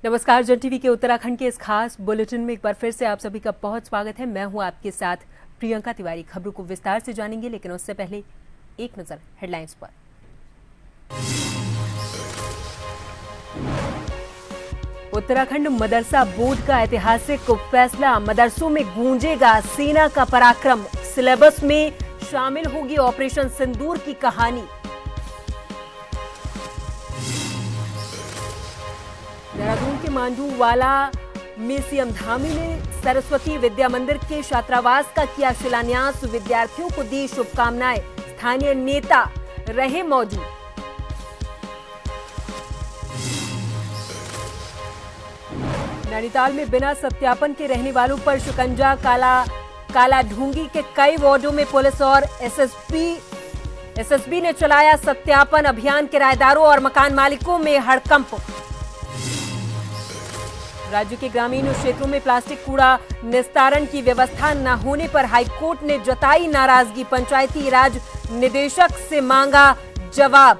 नमस्कार, जन टीवी के उत्तराखंड के इस खास बुलेटिन में एक बार फिर से आप सभी का बहुत स्वागत है। मैं हूं आपके साथ प्रियंका तिवारी। खबरों को विस्तार से जानेंगे, लेकिन उससे पहले एक नजर हेडलाइंस पर। उत्तराखंड मदरसा बोर्ड का ऐतिहासिक फैसला, मदरसों में गूंजेगा सेना का पराक्रम, सिलेबस में शामिल होगी ऑपरेशन सिंदूर की कहानी। देहरादून के मांडूवाला में सीएम धामी ने सरस्वती विद्या मंदिर के छात्रावास का किया शिलान्यास, विद्यार्थियों को दी शुभकामनाएं, स्थानीय नेता रहे मौजूद। नैनीताल में बिना सत्यापन के रहने वालों पर शिकंजा, काला ढूंगी के कई वार्डों में पुलिस और एसएसबी ने चलाया सत्यापन अभियान, किराएदारों और मकान मालिकों में हड़कंप। राज्य के ग्रामीण क्षेत्रों में प्लास्टिक कूड़ा निस्तारण की व्यवस्था न होने पर हाईकोर्ट ने जताई नाराजगी, पंचायती राज निदेशक से मांगा जवाब।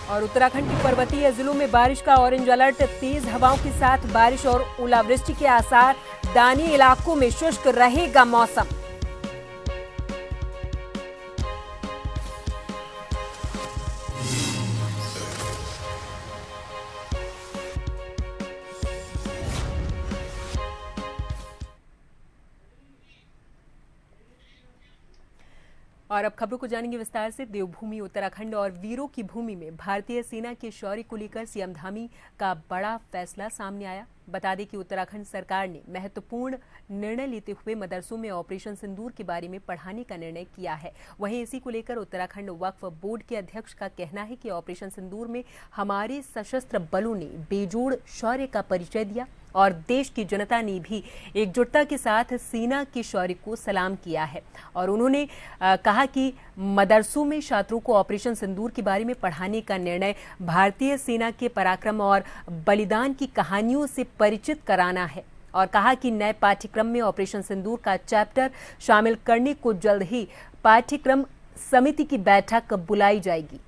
और उत्तराखंड के पर्वतीय जिलों में बारिश का ऑरेंज अलर्ट, तेज हवाओं के साथ बारिश और ओलावृष्टि के आसार, दानी इलाकों में शुष्क रहेगा मौसम। और अब खबरों को जानेंगे विस्तार से। देवभूमि उत्तराखंड और वीरों की भूमि में भारतीय सेना के शौर्य को लेकर सीएम धामी का बड़ा फैसला सामने आया। बता दें कि उत्तराखंड सरकार ने महत्वपूर्ण निर्णय लेते हुए मदरसों में ऑपरेशन सिंदूर के बारे में पढ़ाने का निर्णय किया है। वहीं इसी को लेकर उत्तराखंड वक्फ बोर्ड के अध्यक्ष का कहना है कि ऑपरेशन सिंदूर में हमारे सशस्त्र बलों ने बेजोड़ शौर्य का परिचय दिया और देश की जनता ने भी एकजुटता के साथ सेना के शौर्य को सलाम किया है। और उन्होंने कहा कि मदरसों में छात्रों को ऑपरेशन सिंदूर के बारे में पढ़ाने का निर्णय भारतीय सेना के पराक्रम और बलिदान की कहानियों से परिचित कराना है। और कहा कि नए पाठ्यक्रम में ऑपरेशन सिंदूर का चैप्टर शामिल करने को जल्द ही पाठ्यक्रम समिति की बैठक बुलाई जाएगी।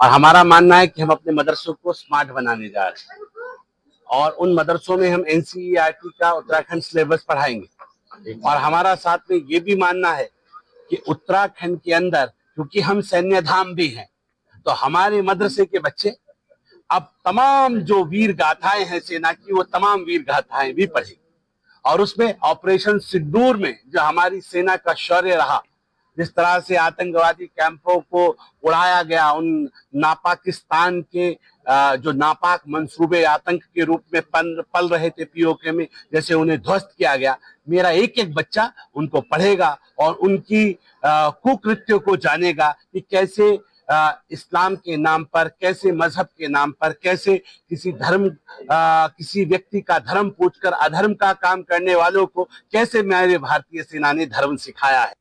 और हमारा मानना है कि हम अपने मदरसों को स्मार्ट बनाने जा रहे हैं और उन मदरसों में हम एनसीईआरटी का उत्तराखंड सिलेबस पढ़ाएंगे। और हमारा साथ में ये भी मानना है कि उत्तराखंड के अंदर, क्योंकि हम सैन्य धाम भी हैं, तो हमारे मदरसे के बच्चे अब तमाम जो वीर गाथाएं हैं सेना की, वो तमाम वीर गाथाएं भी पढ़ेंगे। और उसमें ऑपरेशन सिंदूर में जो हमारी सेना का शौर्य रहा, जिस तरह से आतंकवादी कैंपों को उड़ाया गया, उन नापाकिस्तान के जो नापाक मंसूबे आतंक के रूप में पल रहे थे पीओके में, जैसे उन्हें ध्वस्त किया गया, मेरा एक एक बच्चा उनको पढ़ेगा और उनकी कुकृत्यों को जानेगा कि कैसे इस्लाम के नाम पर, कैसे मजहब के नाम पर, कैसे किसी व्यक्ति का धर्म पूछकर अधर्म का काम करने वालों को कैसे मेरे भारतीय सेना ने धर्म सिखाया है।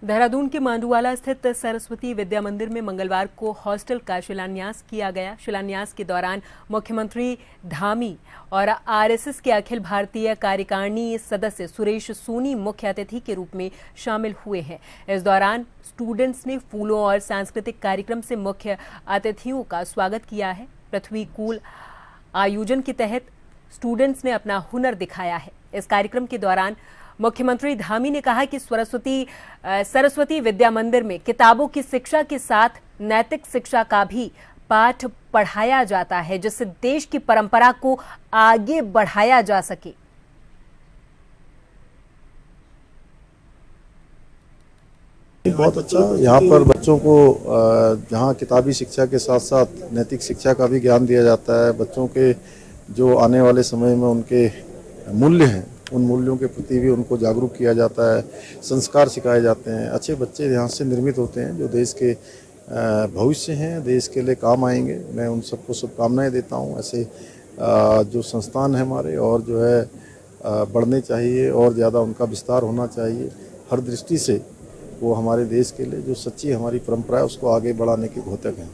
देहरादून के मांडूवाला स्थित सरस्वती विद्या मंदिर में मंगलवार को हॉस्टल का शिलान्यास किया गया। शिलान्यास के दौरान मुख्यमंत्री धामी और आरएसएस के अखिल भारतीय कार्यकारिणी सदस्य सुरेश सोनी मुख्य अतिथि के रूप में शामिल हुए हैं। इस दौरान स्टूडेंट्स ने फूलों और सांस्कृतिक कार्यक्रम से मुख्य अतिथियों का स्वागत किया है। पृथ्वी कूल आयोजन के तहत स्टूडेंट्स ने अपना हुनर दिखाया है। इस कार्यक्रम के दौरान मुख्यमंत्री धामी ने कहा कि सरस्वती विद्या मंदिर में किताबों की शिक्षा के साथ नैतिक शिक्षा का भी पाठ पढ़ाया जाता है, जिससे देश की परंपरा को आगे बढ़ाया जा सके। बहुत अच्छा, यहाँ पर बच्चों को जहाँ किताबी शिक्षा के साथ साथ नैतिक शिक्षा का भी ज्ञान दिया जाता है। बच्चों के जो आने वाले समय में उनके मूल्य हैं, उन मूल्यों के प्रति भी उनको जागरूक किया जाता है, संस्कार सिखाए जाते हैं। अच्छे बच्चे यहाँ से निर्मित होते हैं जो देश के भविष्य हैं, देश के लिए काम आएंगे। मैं उन सबको शुभकामनाएं देता हूँ। ऐसे जो संस्थान है हमारे और जो है बढ़ने चाहिए और ज़्यादा उनका विस्तार होना चाहिए। हर दृष्टि से वो हमारे देश के लिए जो सच्ची हमारी परंपरा है उसको आगे बढ़ाने के घोतक हैं।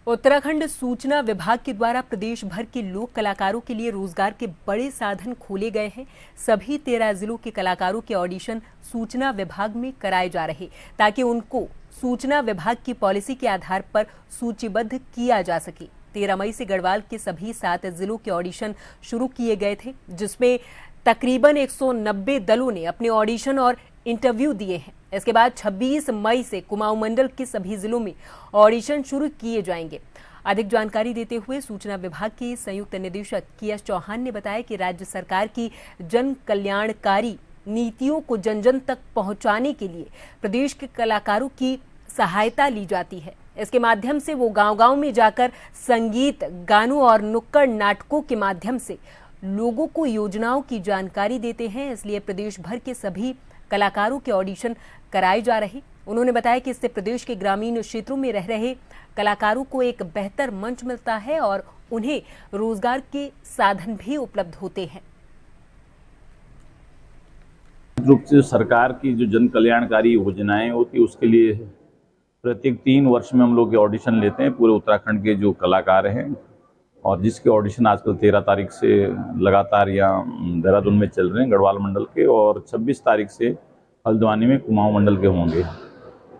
उत्तराखंड सूचना विभाग के द्वारा प्रदेश भर के लोक कलाकारों के लिए रोजगार के बड़े साधन खोले गए हैं। सभी 13 जिलों के कलाकारों के ऑडिशन सूचना विभाग में कराए जा रहे ताकि उनको सूचना विभाग की पॉलिसी के आधार पर सूचीबद्ध किया जा सके। 13 मई से गढ़वाल के सभी 7 जिलों के ऑडिशन शुरू किए गए थे, जिसमें तकरीबन 190 दलों ने अपने ऑडिशन और इंटरव्यू दिए हैं। इसके बाद 26 मई से कुमाऊं मंडल के सभी जिलों में ऑडिशन शुरू किए जाएंगे। अधिक जानकारी देते हुए सूचना विभाग के संयुक्त निदेशक के.एस. चौहान ने बताया कि राज्य सरकार की जन कल्याणकारी नीतियों को जन जन तक पहुंचाने के लिए प्रदेश के कलाकारों की सहायता ली जाती है। इसके माध्यम से वो गांव-गांव में जाकर संगीत, गानों और नुक्कड़ नाटकों के माध्यम से लोगों को योजनाओं की जानकारी देते हैं। इसलिए प्रदेश भर के सभी कलाकारों के ऑडिशन कराए जा रहे। उन्होंने बताया कि इससे प्रदेश के ग्रामीण क्षेत्रों में रह रहे कलाकारों को एक बेहतर मंच मिलता है और उन्हें रोजगार के साधन भी उपलब्ध होते हैं। रूप से सरकार की जो जन कल्याणकारी योजनाएं होती है उसके लिए प्रत्येक 3 वर्ष में हम लोग ऑडिशन लेते हैं पूरे उत्तराखंड के जो कलाकार हैं, और जिसके ऑडिशन आजकल 13 तारीख से लगातार यहाँ देहरादून में चल रहे हैं गढ़वाल मंडल के, और 26 तारीख से हल्द्वानी में कुमाऊं मंडल के होंगे।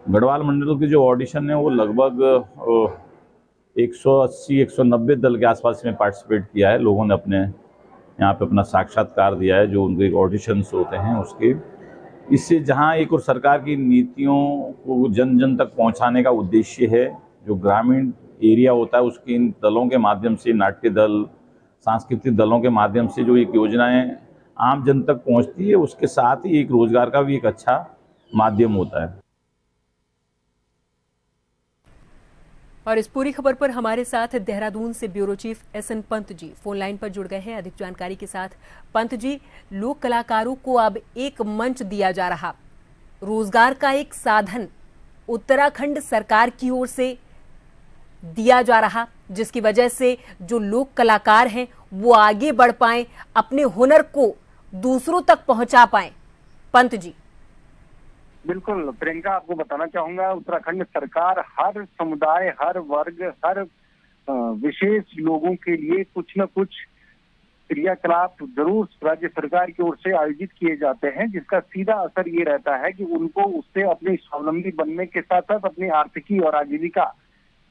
गढ़वाल मंडल के जो ऑडिशन है वो लगभग 180-190 दल के आसपास में पार्टिसिपेट किया है। लोगों ने अपने यहाँ पे अपना साक्षात्कार दिया है जो उनके ऑडिशंस होते हैं उसके। इससे जहाँ एक और सरकार की नीतियों को जन जन तक पहुँचाने का उद्देश्य है, जो ग्रामीण एरिया होता है उसके इन दलों के माध्यम से, नाट्य दल, सांस्कृतिक दलों के माध्यम से जो एक योजनाएं आम जन तक पहुंचती है, उसके साथ ही एक रोजगार का भी एक अच्छा माध्यम होता है। और इस पूरी खबर पर हमारे साथ देहरादून से bureau chief SN Pant ji phone line पर जुड़ गए हैं अधिक जानकारी के साथ। पंत जी, लोक कलाकारों को अब एक मंच दिया जा रहा, रोजगार का एक साधन उत्तराखंड सरकार की ओर से दिया जा रहा, जिसकी वजह से जो लोक कलाकार हैं वो आगे बढ़ पाएं, अपने हुनर को दूसरों तक पहुंचा पाएं। पंत जी। बिल्कुल प्रियंका, आपको बताना चाहूंगा उत्तराखंड सरकार हर समुदाय, हर वर्ग, हर विशेष लोगों के लिए कुछ न कुछ क्रियाकलाप जरूर राज्य सरकार की ओर से आयोजित किए जाते हैं, जिसका सीधा असर ये रहता है कि उनको उससे अपने स्वावलंबी बनने के साथ साथ अपनी आर्थिकी और आजीविका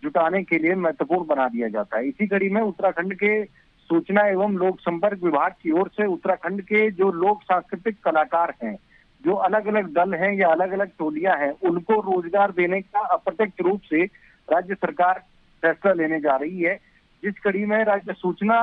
जुटाने के लिए महत्वपूर्ण बना दिया जाता है। इसी कड़ी में उत्तराखंड के सूचना एवं लोक संपर्क विभाग की ओर से उत्तराखंड के जो लोक सांस्कृतिक कलाकार हैं, जो अलग अलग दल हैं या अलग अलग टोलियां हैं, उनको रोजगार देने का अप्रत्यक्ष रूप से राज्य सरकार फैसला लेने जा रही है। जिस कड़ी में राज्य सूचना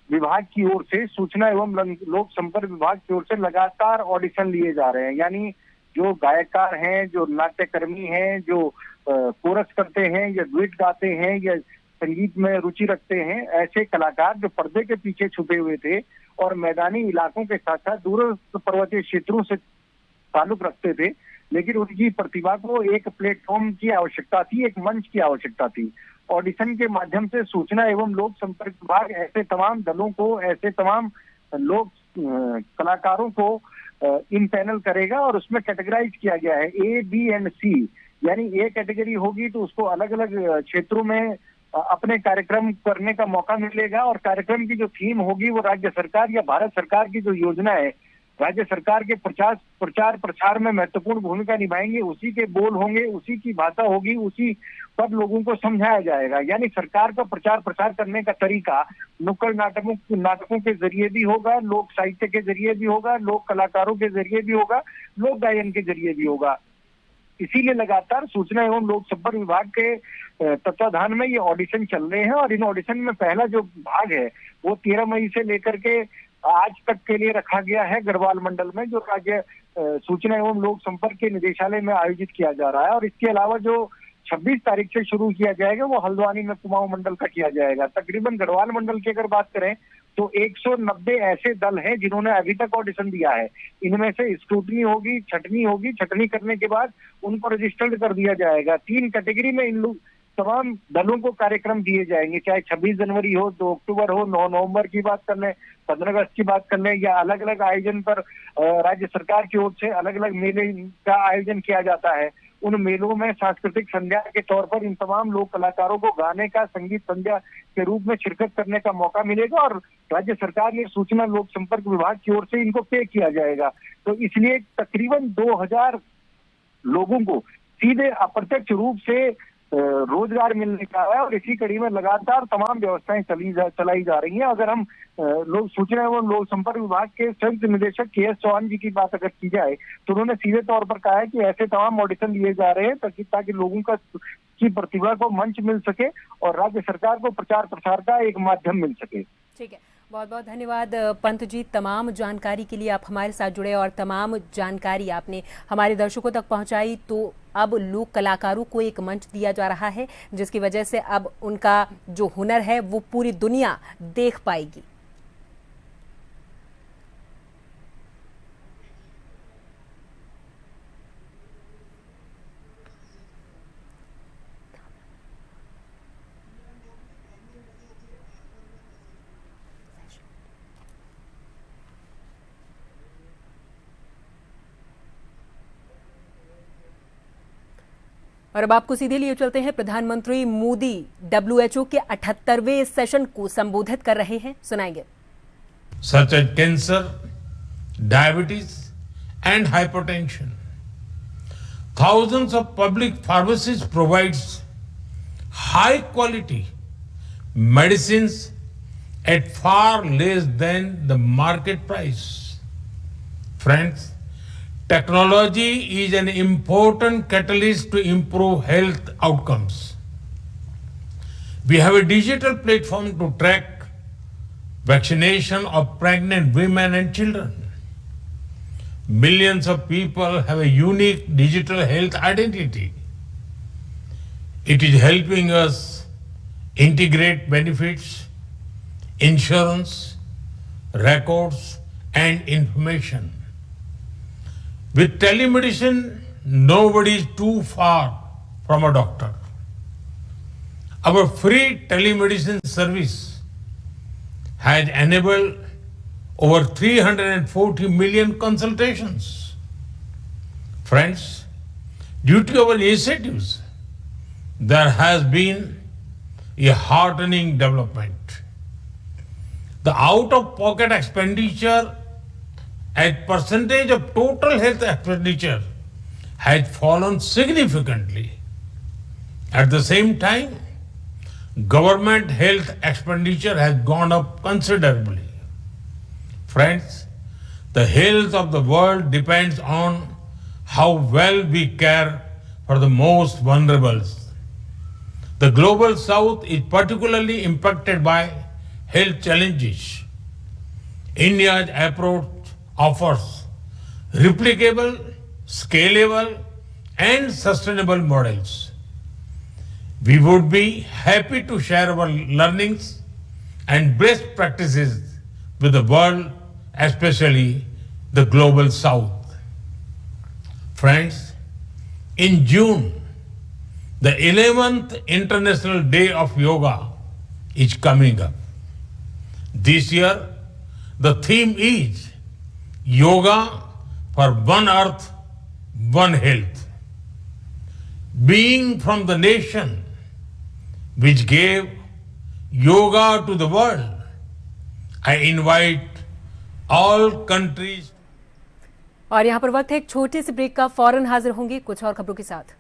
विभाग की ओर से, सूचना एवं लोक संपर्क विभाग की ओर से लगातार ऑडिशन लिए जा रहे हैं। यानी जो गायकार हैं, जो नाट्यकर्मी हैं, जो कोरस करते हैं या ड्यूट गाते हैं या संगीत में रुचि रखते हैं, ऐसे कलाकार जो पर्दे के पीछे छुपे हुए थे और मैदानी इलाकों के साथ साथ दूरस्थ पर्वतीय क्षेत्रों से ताल्लुक रखते थे, लेकिन उनकी प्रतिभा को एक प्लेटफॉर्म की आवश्यकता थी, एक मंच की आवश्यकता थी। ऑडिशन के माध्यम से सूचना एवं लोक संपर्क विभाग ऐसे तमाम दलों को, ऐसे तमाम लोक कलाकारों को इन पैनल करेगा और उसमें कैटेगराइज किया गया है A, B and C। यानी ए कैटेगरी होगी तो उसको अलग अलग क्षेत्रों में अपने कार्यक्रम करने का मौका मिलेगा, और कार्यक्रम की जो थीम होगी वो राज्य सरकार या भारत सरकार की जो योजना है, राज्य सरकार के प्रचार प्रसार में महत्वपूर्ण भूमिका निभाएंगे, उसी के बोल होंगे, उसी की भाषा होगी, उसी पर लोगों को समझाया जाएगा। यानी सरकार का प्रचार प्रसार करने का तरीका नुक्कड़ नाटकों के जरिए भी होगा, लोक साहित्य के जरिए भी होगा, लोक कलाकारों के जरिए भी होगा, लोक गायन के जरिए भी होगा। इसीलिए लगातार सूचना एवं लोक संपर्क विभाग के तत्वाधान में ये ऑडिशन चल रहे हैं, और इन ऑडिशन में पहला जो भाग है वो 13 मई से लेकर के आज तक के लिए रखा गया है गढ़वाल मंडल में, जो राज्य सूचना एवं लोक संपर्क के निदेशालय में आयोजित किया जा रहा है। और इसके अलावा जो 26 तारीख से शुरू किया जाएगा वो हल्द्वानी में कुमाऊं मंडल का किया जाएगा। तकरीबन गढ़वाल मंडल की अगर बात करें तो 190 ऐसे दल हैं जिन्होंने अभी तक ऑडिशन दिया है। इनमें से स्क्रूटनी होगी, छटनी करने के बाद उनको रजिस्टर्ड कर दिया जाएगा। 3 कैटेगरी में इन लोग तमाम दलों को कार्यक्रम दिए जाएंगे, चाहे 26 जनवरी हो, 2 अक्टूबर हो, 9 नवंबर की बात कर लें, 15 अगस्त की बात कर लें, या अलग अलग आयोजन पर राज्य सरकार की ओर से अलग अलग मेले का आयोजन किया जाता है। उन मेलों में सांस्कृतिक संध्या के तौर पर इन तमाम लोक कलाकारों को गाने का, संगीत संध्या के रूप में शिरकत करने का मौका मिलेगा और राज्य सरकार ने सूचना लोक संपर्क विभाग की ओर से इनको पे किया जाएगा। तो इसलिए तकरीबन 2000 लोगों को सीधे अप्रत्यक्ष रूप से रोजगार मिलने का है और इसी कड़ी में लगातार तमाम व्यवस्थाएं चलाई जा रही हैं। अगर हम लोक सूचना एवं लोक संपर्क विभाग के संयुक्त निदेशक के एस चौहान जी की बात अगर की जाए तो उन्होंने सीधे तौर पर कहा है कि ऐसे तमाम ऑडिशन लिए जा रहे हैं ताकि लोगों की प्रतिभा को मंच मिल सके और राज्य सरकार को प्रचार प्रसार का एक माध्यम मिल सके। ठीक है, बहुत बहुत धन्यवाद पंत जी, तमाम जानकारी के लिए आप हमारे साथ जुड़े और तमाम जानकारी आपने हमारे दर्शकों तक पहुंचाई। तो अब लोक कलाकारों को एक मंच दिया जा रहा है जिसकी वजह से अब उनका जो हुनर है वो पूरी दुनिया देख पाएगी। और अब आपको सीधे लिए चलते हैं, प्रधानमंत्री मोदी WHO के 78वें सेशन को संबोधित कर रहे हैं, सुनाएंगे। Such as cancer, diabetes and hypertension. Thousands of public pharmacies provides high quality medicines at far less than the market price. Friends, technology is an important catalyst to improve health outcomes. We have a digital platform to track vaccination of pregnant women and children. Millions of people have a unique digital health identity. It is helping us integrate benefits, insurance, records, and information. With telemedicine, nobody is too far from a doctor. Our free telemedicine service has enabled over 340 million consultations. Friends, due to our initiatives, there has been a heartening development. The out-of-pocket expenditure as percentage of total health expenditure has fallen significantly. At the same time, government health expenditure has gone up considerably. Friends, the health of the world depends on how well we care for the most vulnerable. The global south is particularly impacted by health challenges. India's approach offers replicable, scalable, and sustainable models. We would be happy to share our learnings and best practices with the world, especially the global south. Friends, in June, the 11th International Day of Yoga is coming up. This year, the theme is Yoga for One Earth, One Health. Being from the nation which gave yoga to the world, I invite all countries. और यहाँ पर वक्त है एक छोटे से break का, फौरन हाजिर होंगे कुछ और खबरों के साथ।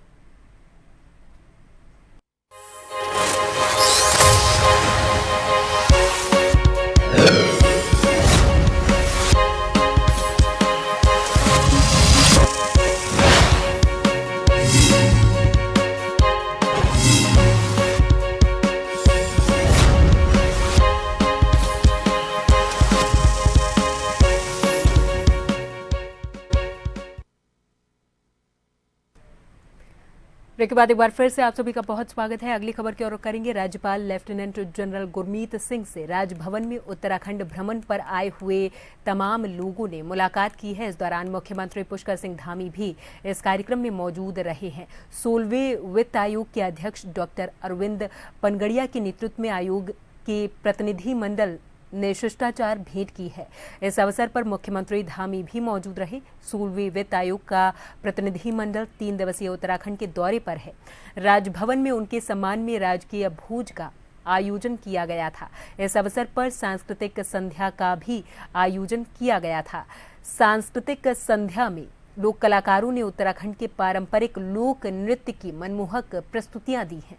ब्रेक के बाद एक बार फिर से आप सभी का बहुत स्वागत है। अगली खबर की ओर करेंगे। राज्यपाल लेफ्टिनेंट जनरल गुरमीत सिंह से राजभवन में उत्तराखंड भ्रमण पर आए हुए तमाम लोगों ने मुलाकात की है। इस दौरान मुख्यमंत्री पुष्कर सिंह धामी भी इस कार्यक्रम में मौजूद रहे हैं। 16वें वित्त आयोग के अध्यक्ष डॉक्टर अरविंद पनगड़िया के नेतृत्व में आयोग के प्रतिनिधि मंडल ने शिष्टाचार भेंट की है। इस अवसर पर मुख्यमंत्री धामी भी मौजूद रहे। 16वें वित्त आयोग का प्रतिनिधि मंडल 3 दिवसीय उत्तराखंड के दौरे पर है। राजभवन में उनके सम्मान में राजकीय भोज का आयोजन किया गया था। इस अवसर पर सांस्कृतिक संध्या का भी आयोजन किया गया था। सांस्कृतिक संध्या में लोक कलाकारों ने उत्तराखंड के पारंपरिक लोक नृत्य की मनमोहक प्रस्तुतियां दी हैं।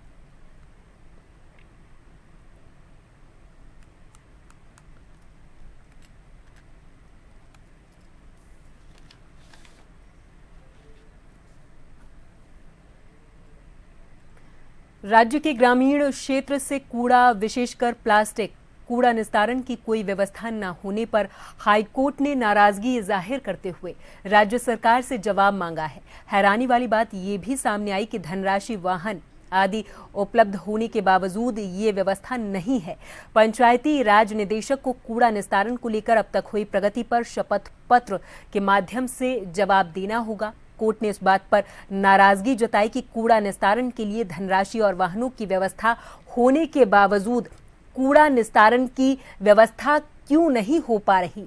राज्य के ग्रामीण क्षेत्र से कूड़ा, विशेषकर प्लास्टिक कूड़ा निस्तारण की कोई व्यवस्था न होने पर हाईकोर्ट ने नाराजगी जाहिर करते हुए राज्य सरकार से जवाब मांगा है। हैरानी वाली बात ये भी सामने आई कि धनराशि, वाहन आदि उपलब्ध होने के बावजूद ये व्यवस्था नहीं है। पंचायती राज निदेशक को कूड़ा निस्तारण को लेकर अब तक हुई प्रगति पर शपथ पत्र के माध्यम से जवाब देना होगा। कोर्ट ने इस बात पर नाराजगी जताई कि कूड़ा निस्तारण के लिए धनराशि और वाहनों की व्यवस्था होने के बावजूद कूड़ा निस्तारण की व्यवस्था क्यों नहीं हो पा रही।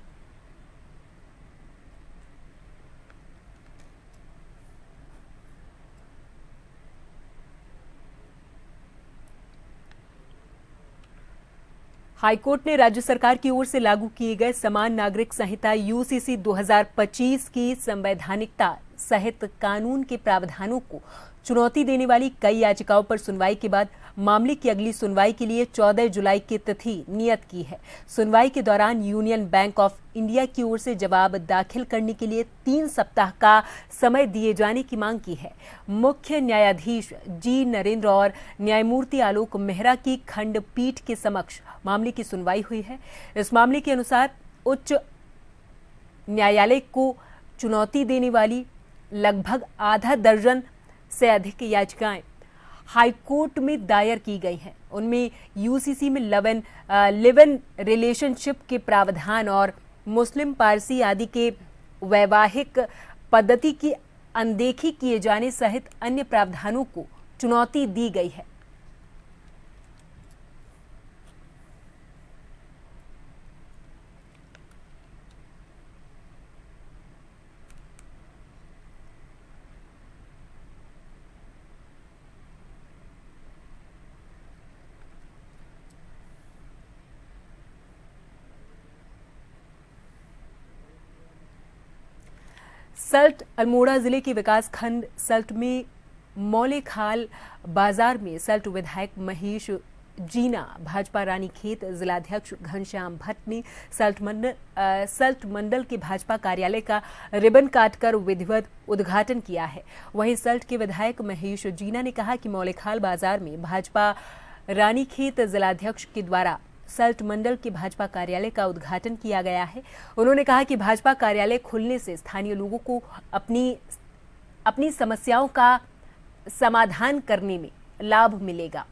हाईकोर्ट ने राज्य सरकार की ओर से लागू किए गए समान नागरिक संहिता यूसीसी 2025 की संवैधानिकता सहित कानून के प्रावधानों को चुनौती देने वाली कई याचिकाओं पर सुनवाई के बाद मामले की अगली सुनवाई के लिए 14 जुलाई की तिथि नियत की है। सुनवाई के दौरान यूनियन बैंक ऑफ इंडिया की ओर से जवाब दाखिल करने के लिए 3 सप्ताह का समय दिए जाने की मांग की है। मुख्य न्यायाधीश जी नरेंद्र और न्यायमूर्ति आलोक मेहरा की खंडपीठ के समक्ष मामले की सुनवाई हुई है। इस मामले के अनुसार उच्च न्यायालय को चुनौती देने वाली लगभग आधा दर्जन से अधिक याचिकाएं हाईकोर्ट में दायर की गई हैं। उनमें यूसीसी में लिव इन रिलेशनशिप के प्रावधान और मुस्लिम, पारसी आदि के वैवाहिक पद्धति की अनदेखी किए जाने सहित अन्य प्रावधानों को चुनौती दी गई है। सल्ट अल्मोड़ा जिले के विकास खंड सल्ट में मौलेखाल बाजार में सल्ट विधायक महेश जीना, भाजपा रानीखेत जिलाध्यक्ष घनश्याम भट्ट ने सल्ट मंडल के भाजपा कार्यालय का रिबन काटकर विधिवत उद्घाटन किया है। वहीं सल्ट के विधायक महेश जीना ने कहा कि मौलेखाल बाजार में भाजपा रानीखेत जिलाध्यक्ष के द्वारा सल्ट मंडल के भाजपा कार्यालय का उद्घाटन किया गया है। उन्होंने कहा कि भाजपा कार्यालय खुलने से स्थानीय लोगों को अपनी समस्याओं का समाधान करने में लाभ मिलेगा।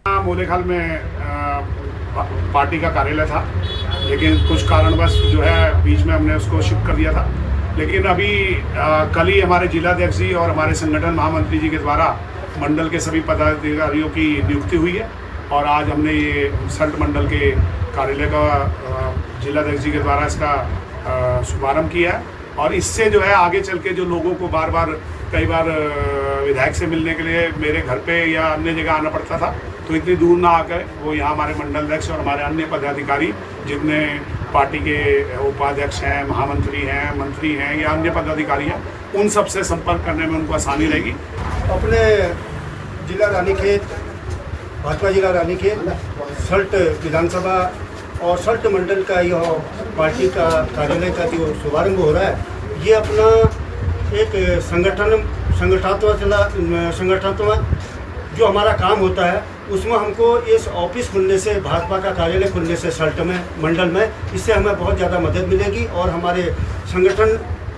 मौलेखाल में पार्टी का कार्यालय था, लेकिन कुछ कारणवश जो है बीच में हमने उसको शिफ्ट कर दिया था। लेकिन अभी कल ही हमारे जिलाध्यक्ष जी और हमारे संगठन महामंत्री जी के द्वारा मंडल के सभी पदाधिकारियों की नियुक्ति हुई है और आज हमने ये सल्ट मंडल के कार्यालय का जिलाध्यक्ष जी के द्वारा इसका शुभारंभ किया है। और इससे जो है आगे चल के जो लोगों को बार बार कई बार विधायक से मिलने के लिए मेरे घर पे या अन्य जगह आना पड़ता था, तो इतनी दूर ना आकर वो यहाँ हमारे मंडल अध्यक्ष और हमारे अन्य पदाधिकारी जितने पार्टी के उपाध्यक्ष हैं, महामंत्री हैं, मंत्री हैं या अन्य पदाधिकारी हैं, उन सब से संपर्क करने में उनको आसानी रहेगी। अपने जिला रानीखेत, भाजपा जिला रानीखेत, सल्ट विधानसभा और सल्ट मंडल का यह पार्टी का कार्यालय का जो शुभारंभ हो रहा है, ये अपना एक संगठनात्मक जो हमारा काम होता है उसमें हमको इस ऑफिस खुलने से, भाजपा का कार्यालय खुलने से सल्ट में, मंडल में, इससे हमें बहुत ज़्यादा मदद मिलेगी और हमारे संगठन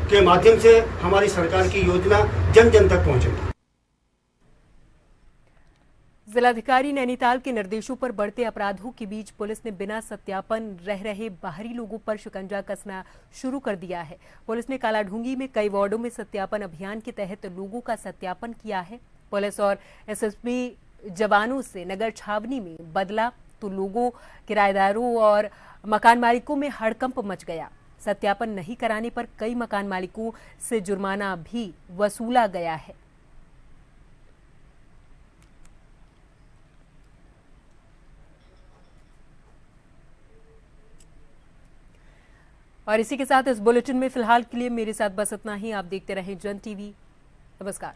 के माध्यम से हमारी सरकार की योजना जन जन तक पहुंचेगी। जिलाधिकारी नैनीताल के निर्देशों पर बढ़ते अपराधों के बीच पुलिस ने बिना सत्यापन रह रहे बाहरी लोगों पर शिकंजा कसना शुरू कर दिया है। पुलिस ने कालाढूंगी में कई वार्डों में सत्यापन अभियान के तहत लोगों का सत्यापन किया है। पुलिस और एसएसबी जवानों से नगर छावनी में बदला तो लोगों, किराएदारों और मकान मालिकों में हड़कंप मच गया। सत्यापन नहीं कराने पर कई मकान मालिकों से जुर्माना भी वसूला गया है। और इसी के साथ इस बुलेटिन में फिलहाल के लिए मेरे साथ बस इतना ही। आप देखते रहें जन टीवी। नमस्कार।